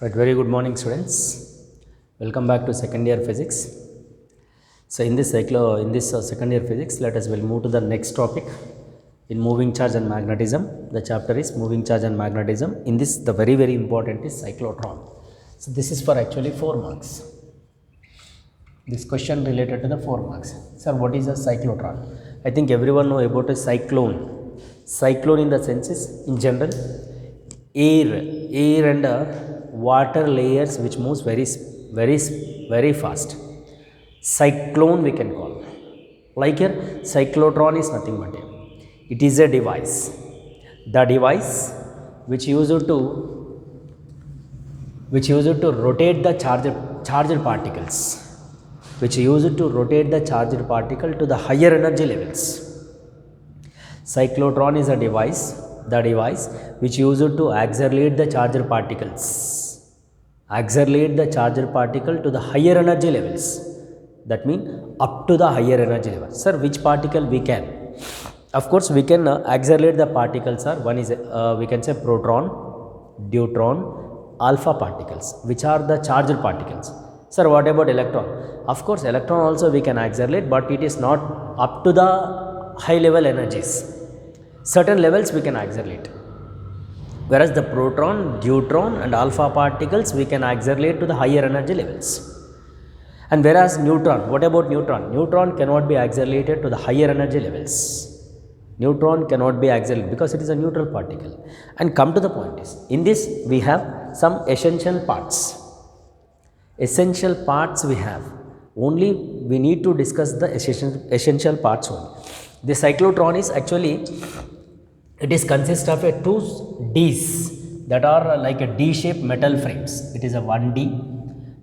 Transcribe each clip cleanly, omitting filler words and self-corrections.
Right, very good morning students. Welcome back to second year physics. So in this second year physics, let us will move to the next topic in moving charge and magnetism. The chapter is moving charge and magnetism. In this the very important is cyclotron. So this is for actually 4 marks. This question related to the 4 marks. Sir, what is a cyclotron? I think everyone know about a cyclone. Cyclone in the sense is in general air and water layers which moves very fast. Cyclone we can call. Like here, cyclotron is nothing but it is a device. The device which used to rotate the charged particles. Which used to rotate the charged particle to the higher energy levels. Cyclotron is a device, the device which used to accelerate the charged particles. Accelerate the charged particle to the higher energy levels. That means up to the higher energy level. Sir, which particle we can? Of course, we can accelerate the particles are one is we can say proton, deuteron, alpha particles, which are the charged particles. Sir, what about electron? Of course, electron also we can accelerate, but it is not up to the high level energies. Certain levels we can accelerate. Whereas the proton, deuteron and alpha particles we can accelerate to the higher energy levels. And whereas neutron, what about neutron? Neutron cannot be accelerated to the higher energy levels. Neutron cannot be accelerated because it is a neutral particle. And come to the point is, in this we have some essential parts. Essential parts we have. Only we need to discuss the essential parts only. The cyclotron is actually, it is consist of a 2 Ds that are like a D-shaped metal frames. It is a 1 D,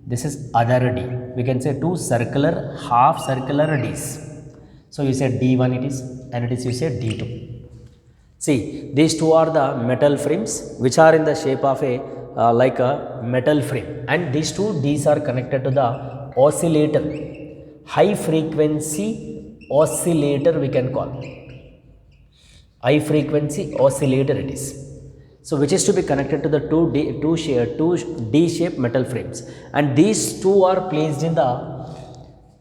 this is other D. We can say 2 circular, half circular Ds. So you say D1 it is, and it is you say D2. See, these 2 are the metal frames which are in the shape of a like a metal frame, and these 2 Ds are connected to the oscillator, high frequency oscillator we can call. High frequency oscillator it is. So which is to be connected to the 2 D-shaped metal frames, and these 2 are placed in the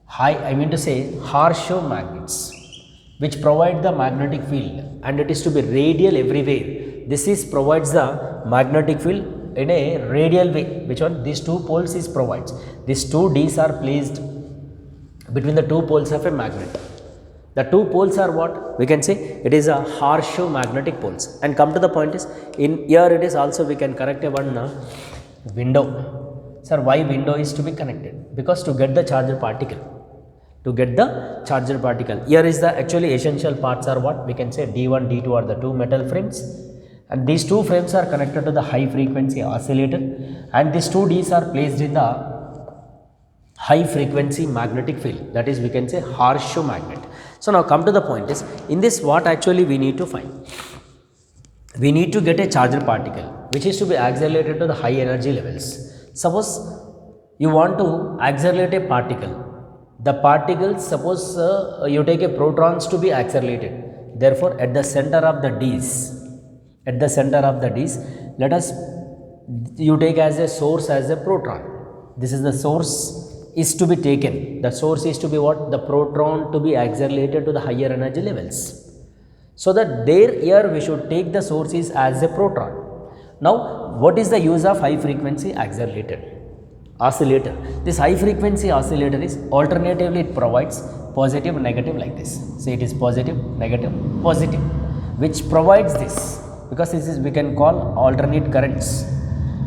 horseshoe magnets, which provide the magnetic field, and it is to be radial everywhere. This is provides the magnetic field in a radial way. Which one? These 2 poles is provides. These 2 Ds are placed between the 2 poles of a magnet. The 2 poles are what? We can say it is a horseshoe magnetic poles. And come to the point is, in here it is also we can connect a one window. Sir, why window is to be connected? Because to get the charged particle. To get the charged particle. Here is the actually essential parts are what? We can say D1, D2 are the 2 metal frames. And these 2 frames are connected to the high frequency oscillator, and these 2 Ds are placed in the high frequency magnetic field, that is we can say horseshoe magnet. So now come to the point is, in this what actually we need to find? We need to get a charged particle which is to be accelerated to the high energy levels. Suppose you want to accelerate a particle. The particles, suppose you take a protons to be accelerated. Therefore, at the center of the Ds, let us, you take as a source as a proton. This is the source is to be taken. The source is to be what? The proton to be accelerated to the higher energy levels. So that here we should take the source is as a proton. Now, what is the use of high frequency oscillator? This high frequency oscillator is alternatively it provides positive, negative like this. Say it is positive, negative, positive, which provides this. Because this is we can call alternate currents.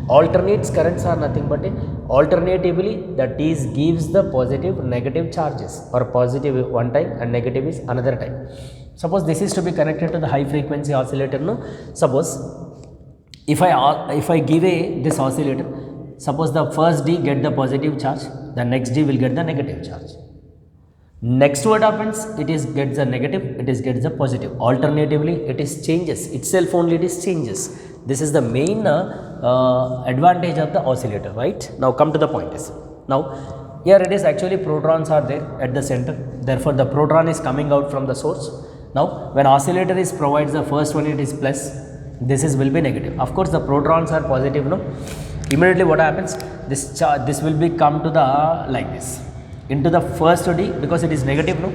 Alternate currents are nothing but alternatively that is gives the positive, negative charges, or positive one time and negative is another time. Suppose this is to be connected to the high frequency oscillator. No, suppose if I give this oscillator, suppose the first D get the positive charge, the next D will get the negative charge. Next what happens? It is gets the negative, it is gets the positive. Alternatively, it is changes itself only. It is changes. This is the main advantage of the oscillator, right? Now come to the point is, now here it is actually protons are there at the center. Therefore, the proton is coming out from the source. Now when oscillator is provides the first one, it is plus, this is will be negative. Of course, the protons are positive, no? Immediately what happens, this will be come to the like this into the first D, because it is negative, no,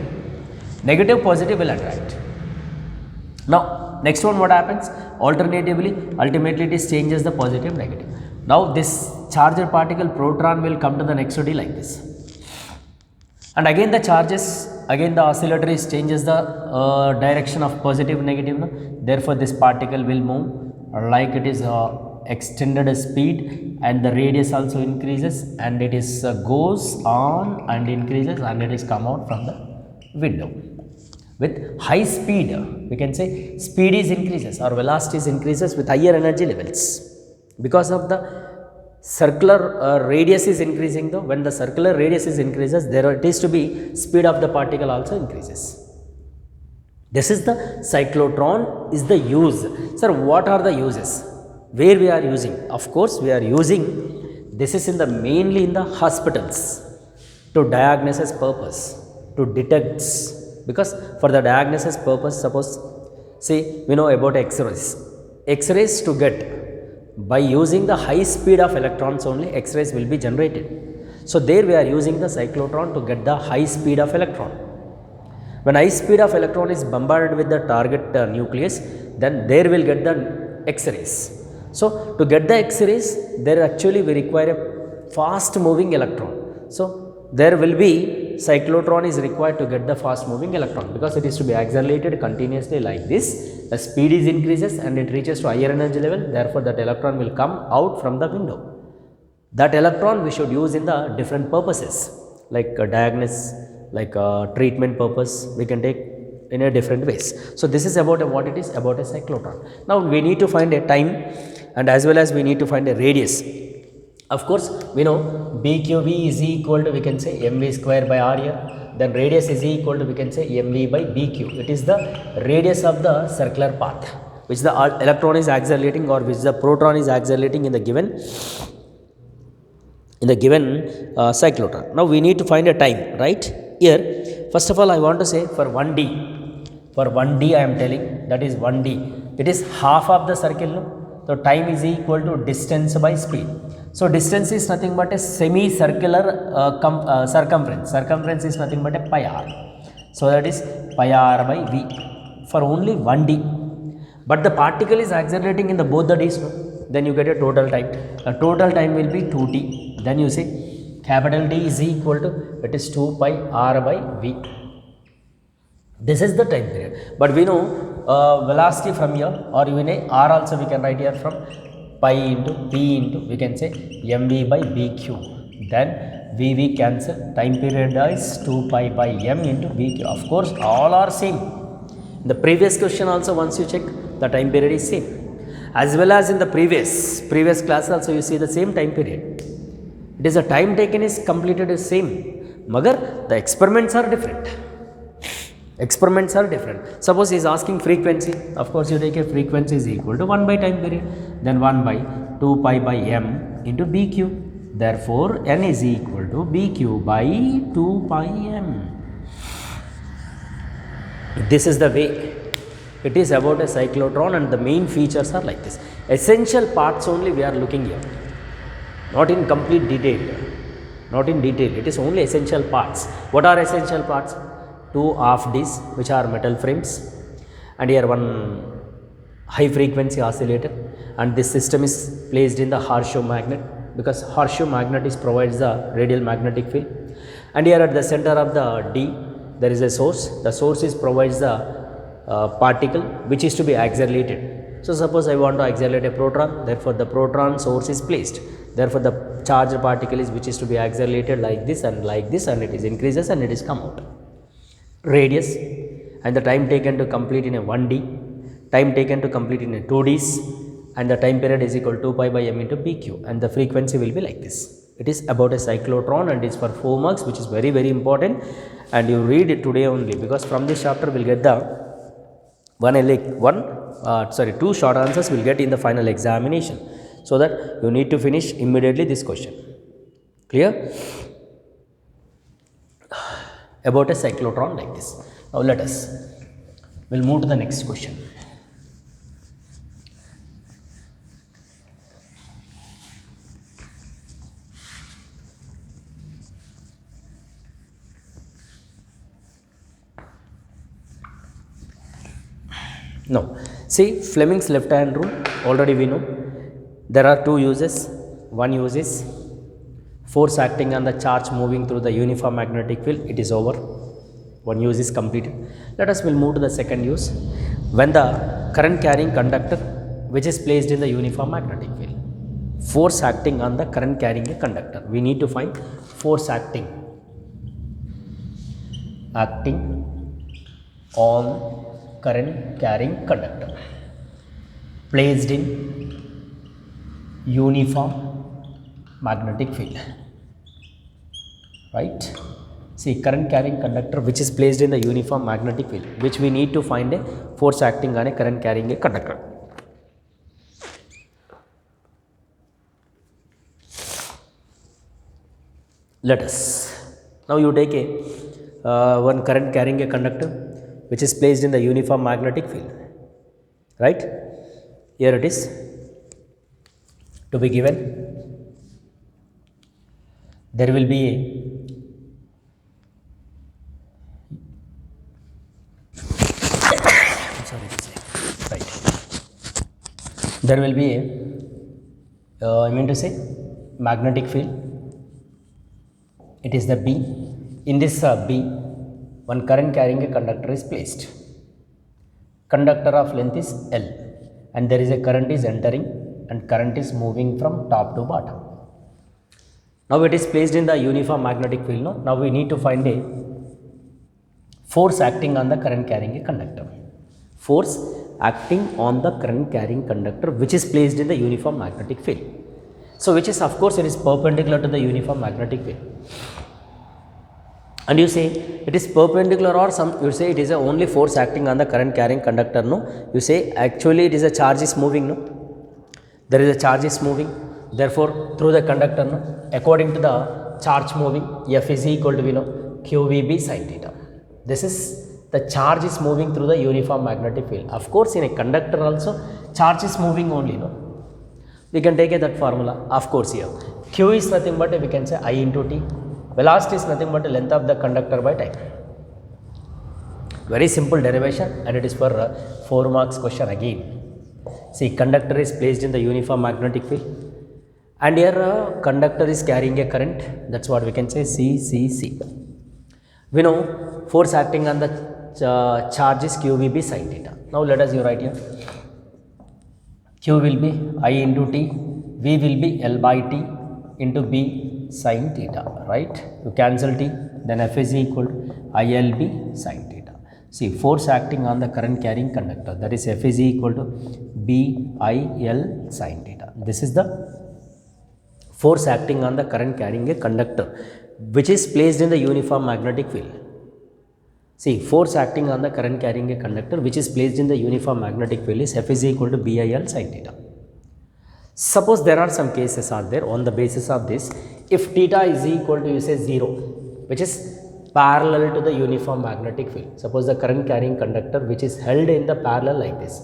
negative positive will attract. Now next one what happens, alternatively ultimately it is changes the positive negative. Now this charger particle proton will come to the next D like this, and again the charges, again the oscillator is changes the direction of positive negative, no? Therefore this particle will move like it is extended speed, and the radius also increases, and it is goes on and increases, and it is come out from the window with high speed. We can say speed is increases or velocity is increases with higher energy levels, because of the circular radius is increasing. Though when the circular radius is increases, there it is to be speed of the particle also increases. This is the cyclotron is the use. Sir, what are the uses? Where we are using? Of course we are using, this is in the mainly in the hospitals to diagnosis purpose, to detect, because for the diagnosis purpose, suppose see we know about x-rays. X-rays to get, by using the high speed of electrons only X-rays will be generated. So there we are using the cyclotron to get the high speed of electron. When high speed of electron is bombarded with the target nucleus, then there will get the X-rays. So to get the X-rays, there actually we require a fast moving electron. So there will be cyclotron is required to get the fast moving electron, because it is to be accelerated continuously like this. The speed is increases and it reaches to higher energy level, therefore that electron will come out from the window. That electron we should use in the different purposes, like diagnosis, like treatment purpose, we can take in a different ways. So this is about what it is about a cyclotron. Now we need to find a time, and as well as we need to find a radius. Of course we know BQV is equal to, we can say, mv square by r here. Then radius is equal to, we can say, mv by bq. It is the radius of the circular path which the electron is accelerating, or which the proton is accelerating in the given cyclotron. Now we need to find a time, right? Here first of all I want to say for 1D, for 1D I am telling, that is 1D, it is half of the circle, no? So time is equal to distance by speed. So distance is nothing but a semicircular circumference. Circumference is nothing but a pi r. So that is pi r by v for only 1D. But the particle is accelerating in the both the D's, no? Then you get a total time. The total time will be 2t. Then you say capital D is equal to, it is 2 pi r by v. This is the time period. But we know velocity from here, or even a r also we can write here from pi into p into, we can say, mv by bq. Then vv cancel, time period is 2 pi by m into bq. Of course all are same. In the previous question also, once you check, the time period is same, as well as in the previous class also you see the same time period. It is a time taken is completed is same, magar the experiments are different. Experiments are different. Suppose he is asking frequency. Of course you take a frequency is equal to 1 by time period, then 1 by 2 pi by m into bq. Therefore n is equal to bq by 2 pi m. This is the way it is about a cyclotron, and the main features are like this. Essential parts only we are looking here, not in complete detail, not in detail. It is only essential parts. What are essential parts? 2 half Ds which are metal frames, and here one high frequency oscillator, and this system is placed in the Harshov magnet, because Harshov magnet is provides the radial magnetic field. And here at the center of the D there is a source. The source is provides the particle which is to be accelerated. So suppose I want to accelerate a proton, therefore the proton source is placed, therefore the charged particle is which is to be accelerated like this and like this, and it is increases and it is come out. Radius and the time taken to complete in a 1D, time taken to complete in a 2Ds, and the time period is equal to 2 pi by m into pq, and the frequency will be like this. It is about a cyclotron, and it is for 4 marks, which is very very important, and you read it today only, because from this chapter we will get the two short answers will get in the final examination, so that you need to finish immediately this question. Clear? About a cyclotron like this. Now let us, we'll move to the next question. No. See, Fleming's left hand rule, already we know. There are two uses. One use is force acting on the charge moving through the uniform magnetic field. It is over. One use is completed. Let us will move to the second use. When the current carrying conductor which is placed in the uniform magnetic field. Force acting on the current carrying a conductor. We need to find force acting on current carrying conductor placed in uniform magnetic field, right? See, current carrying conductor which is placed in the uniform magnetic field, which we need to find a force acting on a current carrying a conductor. Let us now you take a one current carrying a conductor which is placed in the uniform magnetic field, right? Here it is to be given. There will be a right. There will be a I mean to say magnetic field. It is the B. In this B, one current carrying a conductor is placed. Conductor of length is L, and there is a current is entering and current is moving from top to bottom. Now it is placed in the uniform magnetic field. No? Now we need to find a force acting on the current carrying a conductor. Force acting on the current carrying conductor which is placed in the uniform magnetic field. So which is, of course, it is perpendicular to the uniform magnetic field. And you say it is perpendicular, or some you say it is a only force acting on the current carrying conductor. No, you say actually it is a charge is moving. No, there is a charge is moving. Therefore, through the conductor, no, according to the charge moving, F is equal to QVB sin theta. This is the charge is moving through the uniform magnetic field. Of course, in a conductor also charge is moving only. No, we can take that formula. Of course, here Q is nothing but we can say I into T. Velocity is nothing but the length of the conductor by time. Very simple derivation, and it is for 4 marks question again. See, conductor is placed in the uniform magnetic field, and here conductor is carrying a current. That's what we can say CCC. We know force acting on the charge is QVB sin theta. Now let us write here. Q will be I into T, V will be L by T into B sin theta, right? You cancel T, then F is equal to ILB sin theta. See, force acting on the current carrying conductor, that is F is equal to BIL sin theta. This is the force acting on the current carrying a conductor which is placed in the uniform magnetic field. See, force acting on the current carrying a conductor which is placed in the uniform magnetic field is F is equal to BIL sin theta. Suppose there are some cases are there on the basis of this, if theta is equal to you say 0, which is parallel to the uniform magnetic field. Suppose the current carrying conductor which is held in the parallel like this.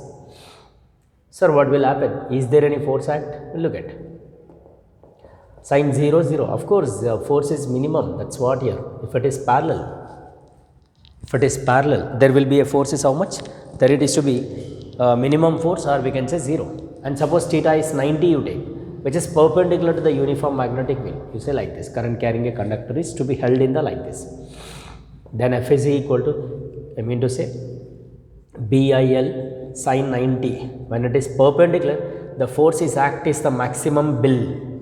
Sir, what will happen? Is there any force act? Look at sin 0, 0. Of course, the force is minimum. That's what here. If it is parallel, there will be a force is how much? There it is to be minimum force, or we can say 0. And suppose theta is 90 you take, which is perpendicular to the uniform magnetic field. You say like this, current carrying a conductor is to be held in the like this. Then F is equal to, I mean to say, BIL sin 90. When it is perpendicular, the force is act is the maximum bill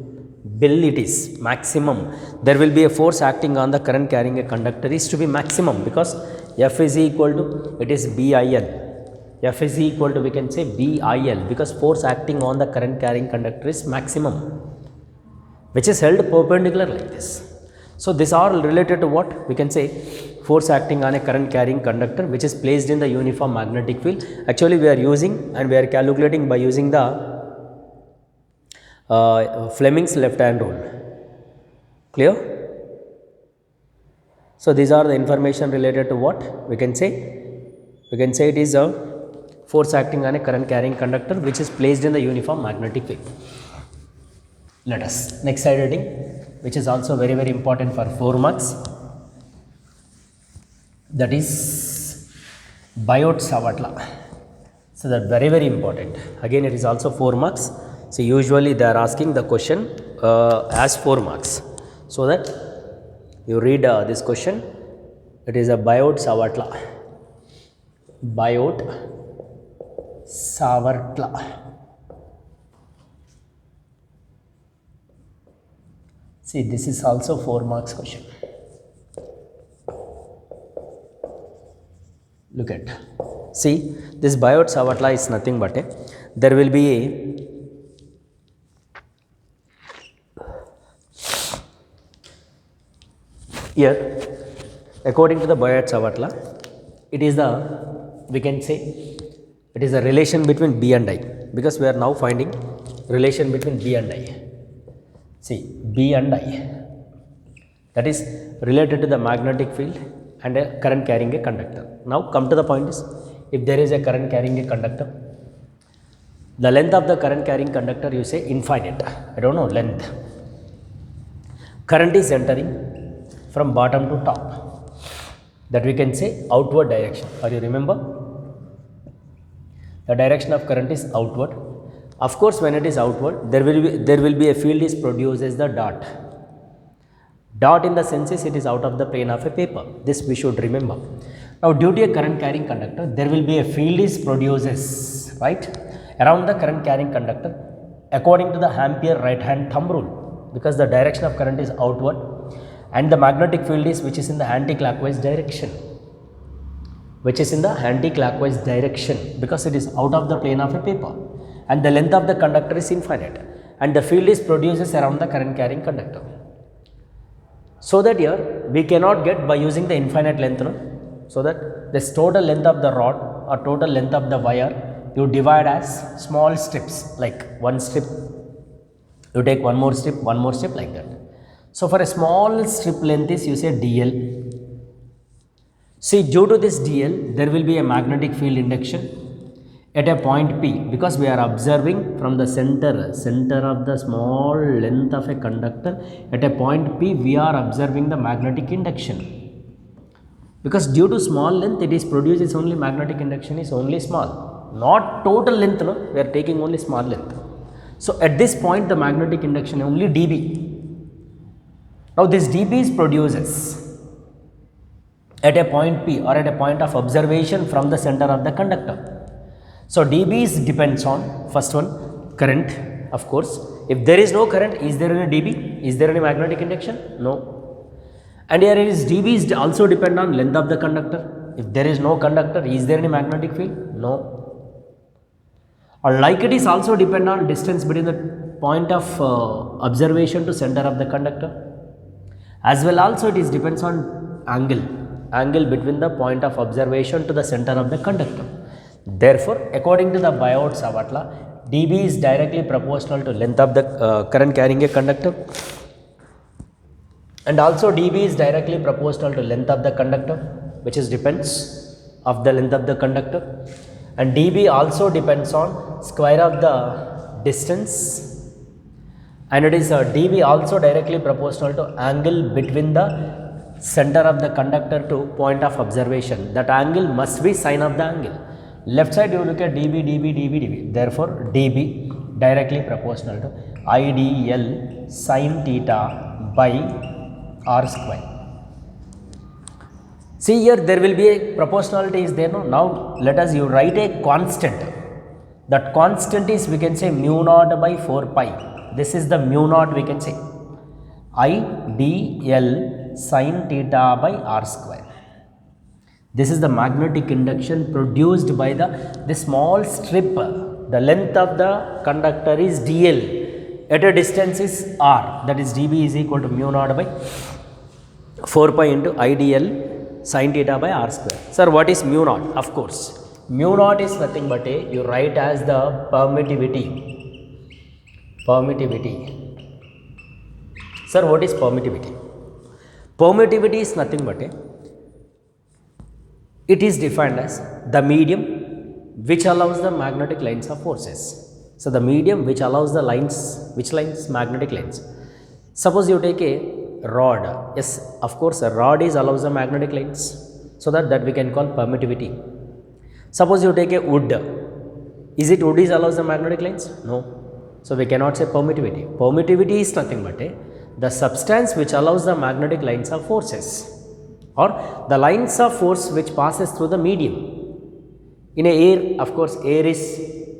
it is maximum. There will be a force acting on the current carrying a conductor is to be maximum, because F is equal to, it is BIL. F is equal to, we can say BIL, because force acting on the current carrying conductor is maximum, which is held perpendicular like this. So these are related to what? We can say force acting on a current carrying conductor which is placed in the uniform magnetic field. Actually we are using and we are calculating by using the Fleming's left hand rule. Clear? So these are the information related to what? We can say it is a force acting on a current carrying conductor which is placed in the uniform magnetic field. Let us next side heading, which is also very very important for 4 marks, that is Biot-Savart law. So that very important. Again, it is also 4 marks. So usually they are asking the question as 4 marks. So that you read this question. It is a Biot-Savartla. Biot-Savartla. See, this is also 4 marks question. Look at. See, this Biot-Savartla is nothing but there will be a here, according to the Biot-Savartla, it is the, we can say, it is a relation between B and I, because we are now finding relation between B and I. See, B and I, that is related to the magnetic field and a current carrying a conductor. Now come to the point is, if there is a current carrying a conductor, the length of the current carrying conductor, you say infinite, I don't know, length. Current is entering from bottom to top, that we can say outward direction. Or you remember, the direction of current is outward. Of course, when it is outward, there will be a field is produced as the dot. Dot in the sense is it is out of the plane of a paper. This we should remember. Now, due to a current carrying conductor, there will be a field is produces, right, around the current carrying conductor according to the Ampere right hand thumb rule, because the direction of current is outward and the magnetic field is which is in the anti-clockwise direction, because it is out of the plane of a paper, and the length of the conductor is infinite, and the field is produces around the current carrying conductor. So that here we cannot get by using the infinite length, no? So that this total length of the rod or total length of the wire, you divide as small strips, like one strip, you take one more strip like that. So for a small strip length is, you say DL. See, due to this DL, there will be a magnetic field induction at a point P, because we are observing from the center of the small length of a conductor at a point P, we are observing the magnetic induction. Because due to small length, it is produces only magnetic induction is only small, not total length, no? We are taking only small length. So at this point, the magnetic induction only dB. Now this dB is produces at a point P or at a point of observation from the center of the conductor. So dB is depends on first one, current, of course. If there is no current, is there any dB? Is there any magnetic induction? No. And here it is dB is also depend on length of the conductor. If there is no conductor, is there any magnetic field? No. Or like it is also depend on distance between the point of observation to center of the conductor. As well also it is depends on angle between the point of observation to the center of the conductor. Therefore, according to the Biot-Savartla, dB is directly proportional to length of the current carrying a conductor, and also dB is directly proportional to length of the conductor, which is depends of the length of the conductor, and dB also depends on square of the distance, and it is dB also directly proportional to angle between the center of the conductor to point of observation. That angle must be sine of the angle. Left side you look at dB. Therefore, dB directly proportional to IDL sine theta by r square. See here, there will be a proportionality is there, no? Now let us you write a constant. That constant is, we can say, mu naught by 4 pi. This is the mu naught, we can say, IDL sine theta by r square. This is the magnetic induction produced by the small strip. The length of the conductor is DL. At a distance is r, that is dB is equal to mu naught by 4 pi into IDL sine theta by r square. Sir, what is mu naught? Of course, mu naught is nothing but you write as the permittivity. Sir, what is permittivity? Permittivity is nothing but it is defined as the medium which allows the magnetic lines of forces. So the medium which allows the lines, which lines? Magnetic lines. Suppose you take a rod. Yes, of course, a rod is allows the magnetic lines. So that we can call permittivity. Suppose you take a wood. Is it ODs allows the magnetic lines? No. So we cannot say permittivity. Permittivity is nothing but the substance which allows the magnetic lines of forces, or the lines of force which passes through the medium. In a air, of course, air is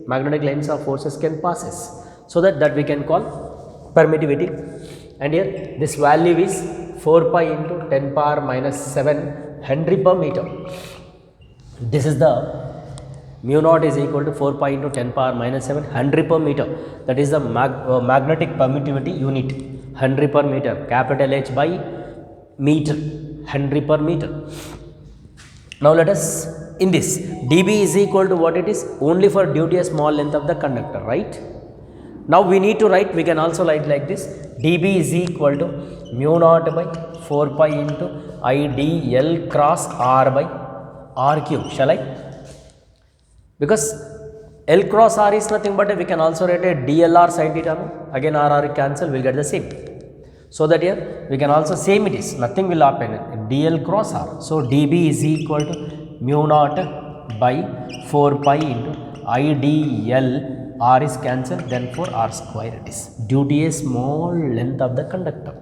magnetic lines of forces can passes. So that we can call permittivity. And here this value is 4 pi into 10 power minus 7 Henry per meter. This is the mu naught is equal to 4 pi into 10 power minus 7 Henry per meter. That is the magnetic permittivity unit, Henry per meter, capital H by meter, Henry per meter. Now let us, in this, dB is equal to what it is? Only for due to a small length of the conductor, right? Now we need to write, we can also write like this, dB is equal to mu naught by 4 pi into IdL cross R by R cube, shall I? Because L cross R is nothing but we can also write a DLR sin theta, no? Again R cancel, we will get the same. So that here we can also same it is, nothing will happen, DL cross R. So dB is equal to mu naught by 4 pi into IdL, R is cancelled, then for R square it is, due to a small length of the conductor.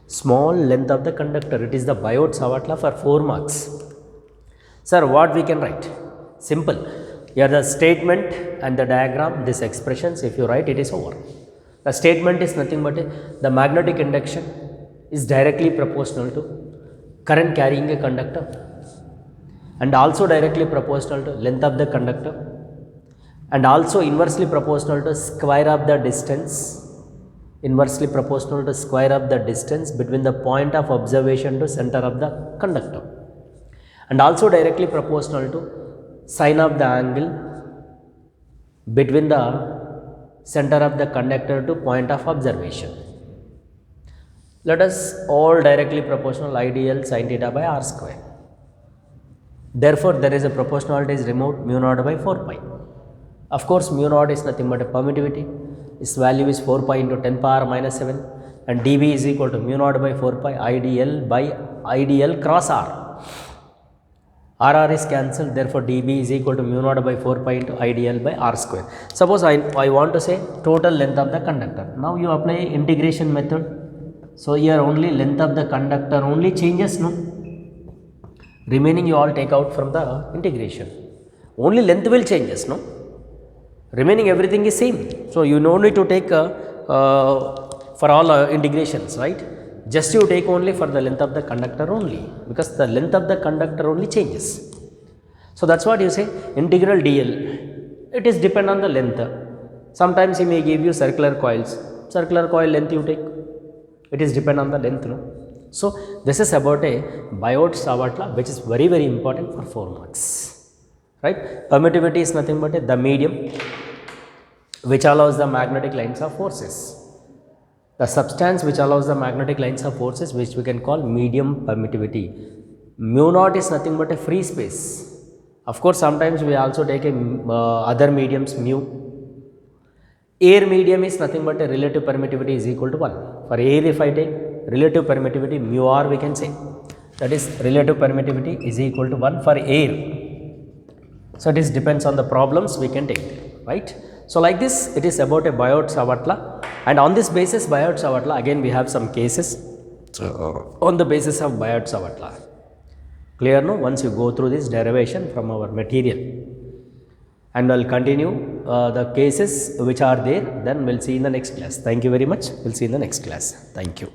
Small length of the conductor, it is the Biot-Savart for 4 marks. Sir, what we can write? Simple. Here the statement and the diagram, this expressions, if you write, it is over. The statement is nothing but the magnetic induction is directly proportional to current carrying a conductor, and also directly proportional to length of the conductor, and also inversely proportional to square of the distance, inversely proportional to square of the distance between the point of observation to center of the conductor, and also directly proportional to sine of the angle between the center of the conductor to point of observation. Let us all directly proportional IdL sin theta by R square. Therefore, there is a proportionality is removed, mu naught by 4 pi. Of course, mu naught is nothing but a permittivity. Its value is 4 pi into 10 power minus 7, and dB is equal to mu naught by 4 pi IdL by IdL cross R. RR is cancelled, therefore dB is equal to mu naught by 4 pi into IdL by R square. Suppose I want to say total length of the conductor. Now you apply integration method. So here only length of the conductor only changes, no? Remaining you all take out from the integration. Only length will changes, no? Remaining everything is same. So you no need to take for all integrations, right? Just you take only for the length of the conductor only, because the length of the conductor only changes. So that's what you say integral dl. It is depend on the length. Sometimes he may give you circular coils. Circular coil length you take. It is depend on the length, no? So this is about a Biot-Savart law, which is very very important for 4 marks, right? Permittivity is nothing but the medium which allows the magnetic lines of forces. The substance which allows the magnetic lines of forces, which we can call medium permittivity. Mu naught is nothing but a free space. Of course, sometimes we also take a other mediums mu. Air medium is nothing but a relative permittivity is equal to 1. For air, if I take relative permittivity mu r, we can say that is relative permittivity is equal to 1 for air. So it is depends on the problems we can take, right? So like this, it is about a Biot-Savart law, and on this basis Biot-Savart law, again we have some cases on the basis of Biot-Savart law. Clear, no? Once you go through this derivation from our material, and we'll continue the cases which are there, then we'll see in the next class. Thank you very much. We'll see in the next class. Thank you.